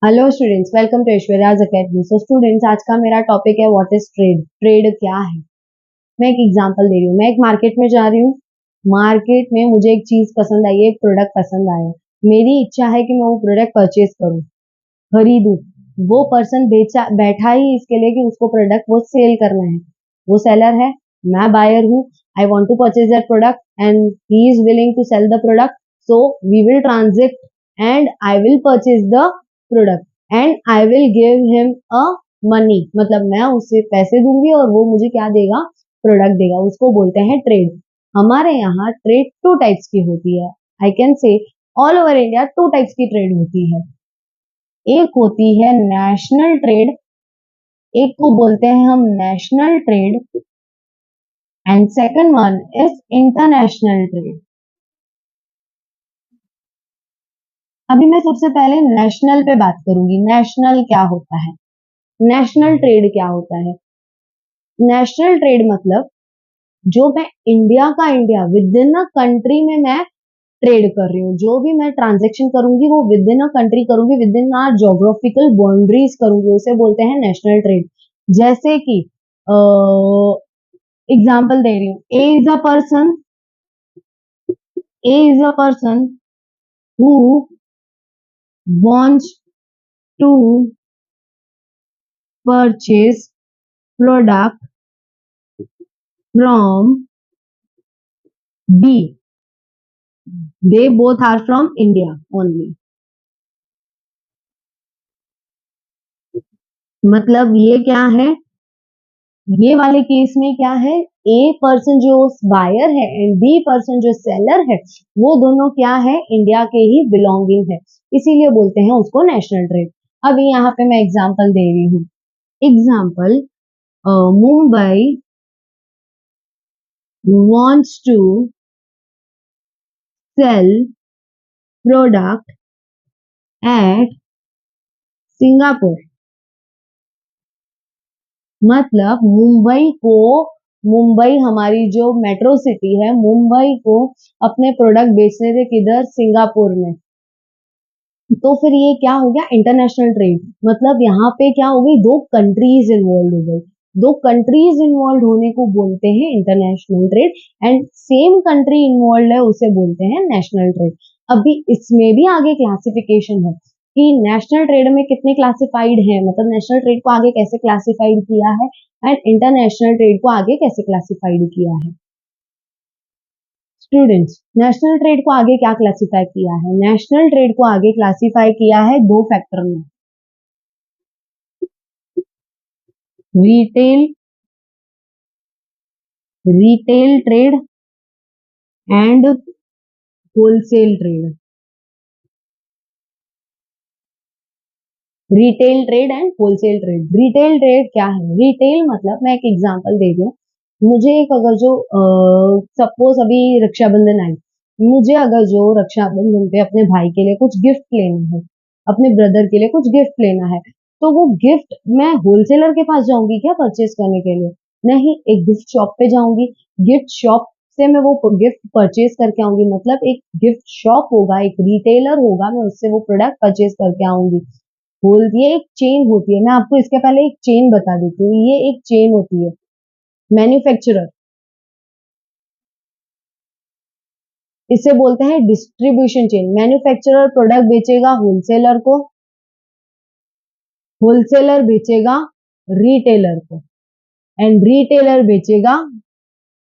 Hello students, welcome to Aishwarya's academy. So students, आज का मेरा टॉपिक है व्हाट इज ट्रेड। ट्रेड क्या है? मैं एक एग्जांपल दे रही हूँ। मैं एक मार्केट में जा रही हूँ। मार्केट में मुझे एक चीज पसंद आई है, एक प्रोडक्ट पसंद आया। मेरी इच्छा है कि मैं वो प्रोडक्ट परचेज करूँ, खरीदूं। वो पर्सन बेचा बैठा ही इसके लिए कि उसको प्रोडक्ट वो सेल करना है। वो सेलर है, मैं बायर हूँ। I want to purchase that product and he is willing to sell the product. So we will transact and I will purchase the product and I will give him a money. मतलब मैं उसे पैसे दूंगी और वो मुझे क्या देगा? प्रोडक्ट देगा। उसको बोलते हैं ट्रेड। हमारे यहाँ ट्रेड टू टाइप्स की होती है। I can say all over India two types की ट्रेड होती है। एक होती है नेशनल ट्रेड, एक को बोलते हैं हम national trade, and second one is international trade. अभी मैं सबसे पहले नेशनल पे बात करूंगी। नेशनल क्या होता है? नेशनल ट्रेड क्या होता है? नेशनल ट्रेड मतलब जो मैं India with in a country में मैं ट्रेड कर रही हूँ। जो भी मैं ट्रांजेक्शन करूंगी वो विद इन अ कंट्री करूंगी, with in are geographical boundaries करूंगी, उसे बोलते हैं नेशनल ट्रेड। जैसे कि एग्जाम्पल दे रही हूँ। A is a person who wants to purchase product from B. They both are from India only. मतलब ये क्या है? ये वाले केस में क्या है? ए पर्सन जो बायर है एंड बी पर्सन जो सेलर है, वो दोनों क्या है? इंडिया के ही बिलोंगिंग है, इसीलिए बोलते हैं उसको नेशनल ट्रेड। अभी यहाँ पे मैं एग्जांपल दे रही हूँ। Example, Mumbai wants to sell product at Singapore. मतलब मुंबई हमारी जो मेट्रो सिटी है, मुंबई को अपने प्रोडक्ट बेचने थे किधर? सिंगापुर में। तो फिर ये क्या हो गया? International trade. मतलब यहाँ पे क्या हो गई? दो कंट्रीज इन्वॉल्व हो गई। दो कंट्रीज इन्वॉल्व होने को बोलते हैं international trade, and same country involve है उसे बोलते हैं नेशनल ट्रेड। अभी इसमें भी आगे क्लासिफिकेशन है कि नेशनल ट्रेड में कितने क्लासिफाइड हैं, मतलब नेशनल ट्रेड को आगे कैसे क्लासिफाइड किया है एंड इंटरनेशनल ट्रेड को आगे कैसे क्लासिफाइड किया है। स्टूडेंट्स, नेशनल ट्रेड को आगे क्या क्लासिफाई किया है? नेशनल ट्रेड को आगे क्लासिफाई किया है दो फैक्टर में, retail retail trade and wholesale trade. Retail trade and wholesale trade. Retail trade क्या है? रिटेल मतलब मैं एक एग्जांपल दे दूं। मुझे एक अगर जो सपोज अभी रक्षाबंधन आई, मुझे अगर जो रक्षाबंधन पे अपने भाई के लिए कुछ गिफ्ट लेना है, अपने ब्रदर के लिए कुछ गिफ्ट लेना है, तो वो गिफ्ट मैं होलसेलर के पास जाऊंगी क्या परचेज करने के लिए? नहीं, एक गिफ्ट शॉप पे जाऊंगी। गिफ्ट शॉप से मैं वो गिफ्ट परचेज करके आऊंगी। मतलब एक गिफ्ट शॉप होगा, एक रिटेलर होगा, मैं उससे वो प्रोडक्ट परचेज करके आऊंगी। ये एक चेन होती है। मैं आपको इसके पहले एक चेन बता देती हूँ। ये एक चेन होती है। मैन्युफैक्चरर, इसे बोलते हैं डिस्ट्रीब्यूशन चेन। मैन्युफैक्चरर प्रोडक्ट बेचेगा होलसेलर को, होलसेलर बेचेगा रिटेलर को, एंड रिटेलर बेचेगा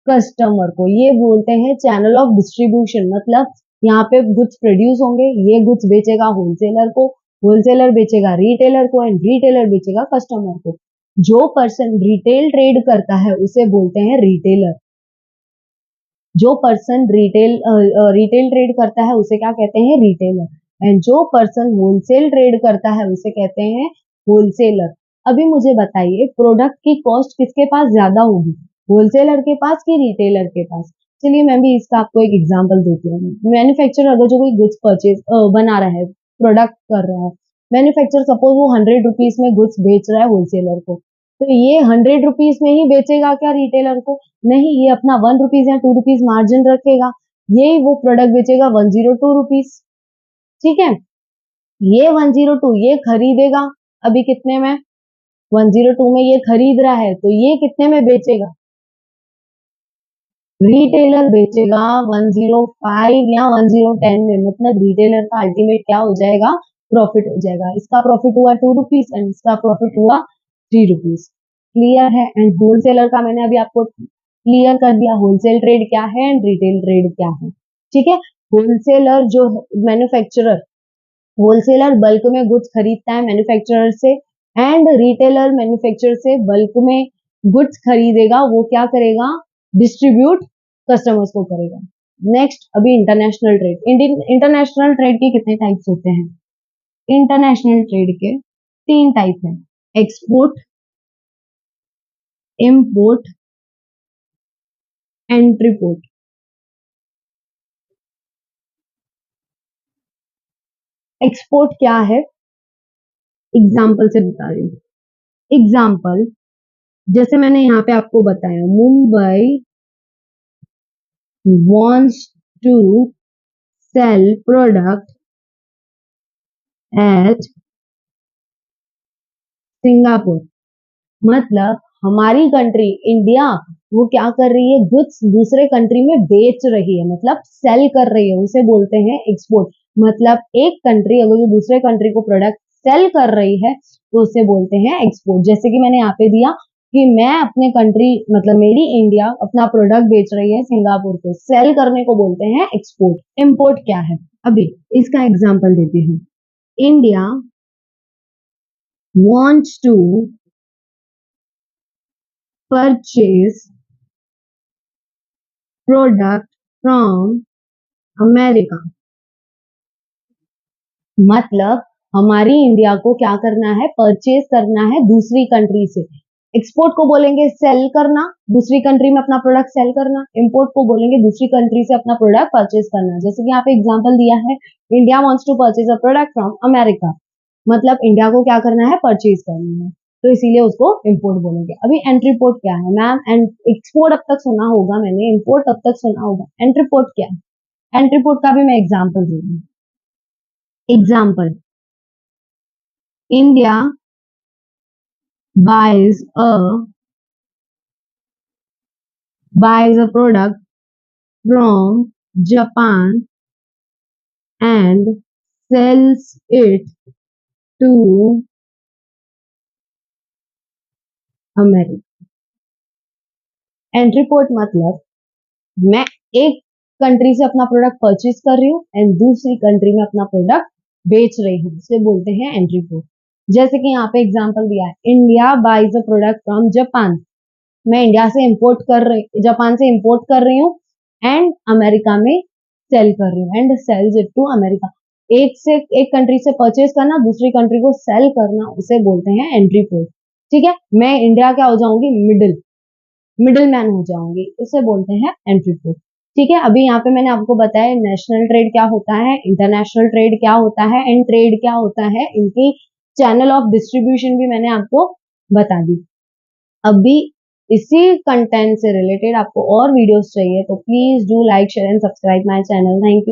कस्टमर को। ये बोलते हैं चैनल ऑफ डिस्ट्रीब्यूशन। मतलब यहाँ पे गुड्स प्रोड्यूस होंगे, ये गुड्स बेचेगा होलसेलर को, होलसेलर बेचेगा रिटेलर को, एंड रिटेलर बेचेगा कस्टमर को। जो पर्सन रिटेल ट्रेड करता है उसे बोलते हैं रिटेलर। जो पर्सन रिटेल ट्रेड करता है उसे क्या कहते हैं? रिटेलर। एंड जो पर्सन होलसेल ट्रेड करता है उसे कहते हैं होलसेलर। अभी मुझे बताइए, प्रोडक्ट की कॉस्ट किसके पास ज्यादा होगी? होलसेलर के पास कि रिटेलर के पास? चलिए मैं भी इसका आपको एक एग्जांपल देती हूँ। मैन्युफैक्चरर अगर जो कोई गुड्स परचेज बना रहा है, प्रोडक्ट कर रहा है, मैन्युफैक्चरर सपोज वो 100 रुपीज में गुड्स बेच रहा है होलसेलर को, तो ये 100 रुपीज में ही बेचेगा क्या रिटेलर को? नहीं, ये अपना 1 रुपीज या 2 रुपीज मार्जिन रखेगा। ये वो प्रोडक्ट बेचेगा 102 रुपीज। ठीक है। ये 102 ये खरीदेगा अभी कितने में, 102 में ये खरीद रहा है, तो ये कितने में बेचेगा, रिटेलर बेचेगा 105 या 1010 में, मतलब रिटेलर का अल्टीमेट क्या हो जाएगा, प्रॉफिट हो जाएगा। इसका प्रॉफिट हुआ 2 रुपीज एंड इसका प्रॉफिट हुआ 3 रुपीज। क्लियर है। एंड होलसेलर का मैंने अभी आपको क्लियर कर दिया, होलसेल ट्रेड क्या है एंड रिटेल ट्रेड क्या है। ठीक है। होलसेलर जो मैन्युफैक्चरर, होलसेलर बल्क में गुड्स खरीदता है मैन्युफैक्चरर से, एंड रिटेलर मैन्युफैक्चरर से बल्क में गुड्स खरीदेगा, वो क्या करेगा, डिस्ट्रीब्यूट कस्टमर्स को करेगा। नेक्स्ट अभी इंटरनेशनल ट्रेड। इंटरनेशनल ट्रेड के कितने टाइप्स होते हैं, इंटरनेशनल ट्रेड के 3 टाइप हैं, एक्सपोर्ट, इम्पोर्ट, एंट्रीपोर्ट। एक्सपोर्ट क्या है, एग्जाम्पल से बता रही हूँ। एग्जाम्पल जैसे मैंने यहाँ पे आपको बताया, Mumbai wants to sell product at Singapore, मतलब हमारी कंट्री इंडिया वो क्या कर रही है, गुड्स दूसरे कंट्री में बेच रही है, मतलब सेल कर रही है, उसे बोलते हैं एक्सपोर्ट। मतलब एक कंट्री अगर जो दूसरे कंट्री को प्रोडक्ट सेल कर रही है तो उसे बोलते हैं एक्सपोर्ट। जैसे कि मैंने यहाँ पे दिया कि मैं अपने कंट्री मतलब मेरी इंडिया अपना प्रोडक्ट बेच रही है सिंगापुर को, सेल करने को बोलते हैं एक्सपोर्ट। इम्पोर्ट क्या है, अभी इसका एग्जाम्पल देती हूँ। India wants to purchase product from America, मतलब हमारी इंडिया को क्या करना है, परचेज करना है दूसरी कंट्री से। एक्सपोर्ट को बोलेंगे सेल करना, दूसरी कंट्री में अपना प्रोडक्ट सेल करना। इंपोर्ट को बोलेंगे दूसरी कंट्री से अपना प्रोडक्ट परचेज करना। जैसे कि यहाँ पे एग्जांपल दिया है, India wants to purchase a product from America, मतलब इंडिया को क्या करना है, परचेज करना है, तो इसीलिए उसको इंपोर्ट बोलेंगे। अभी एंट्रीपोर्ट क्या है मैम, एंड एक्सपोर्ट अब तक सुना होगा मैंने, इंपोर्ट अब तक सुना होगा, एंट्रीपोर्ट क्या है। एंट्रीपोर्ट का भी मैं एग्जाम्पल दे दूँ। Example, India buys a product from Japan and sells it to America। Entry port मतलब मैं एक कंट्री से अपना प्रोडक्ट परचेज कर रही हूँ एंड दूसरी कंट्री में अपना प्रोडक्ट बेच रही हूँ, इसे बोलते हैं एंट्री पोर्ट। जैसे कि यहाँ पे एग्जांपल दिया है, India buys a product from Japan, मैं इंडिया से इंपोर्ट कर रही, जापान से इंपोर्ट कर रही हूँ एंड अमेरिका में सेल कर रही हूँ, and sells it to America. एक कंट्री से परचेज करना, दूसरी कंट्री को सेल करना, उसे बोलते हैं एंट्री पोर्ट। ठीक है, मैं इंडिया क्या हो जाऊंगी, मिडिल मैन हो जाऊंगी, उसे बोलते हैं एंट्री पोर्ट। ठीक है, अभी यहाँ पे मैंने आपको बताया नेशनल ट्रेड क्या होता है, इंटरनेशनल ट्रेड क्या होता है एंड ट्रेड क्या होता है, इनकी चैनल ऑफ डिस्ट्रीब्यूशन भी मैंने आपको बता दी। अभी इसी कंटेंट से रिलेटेड आपको और वीडियोस चाहिए तो please do like share and subscribe my channel. Thank you.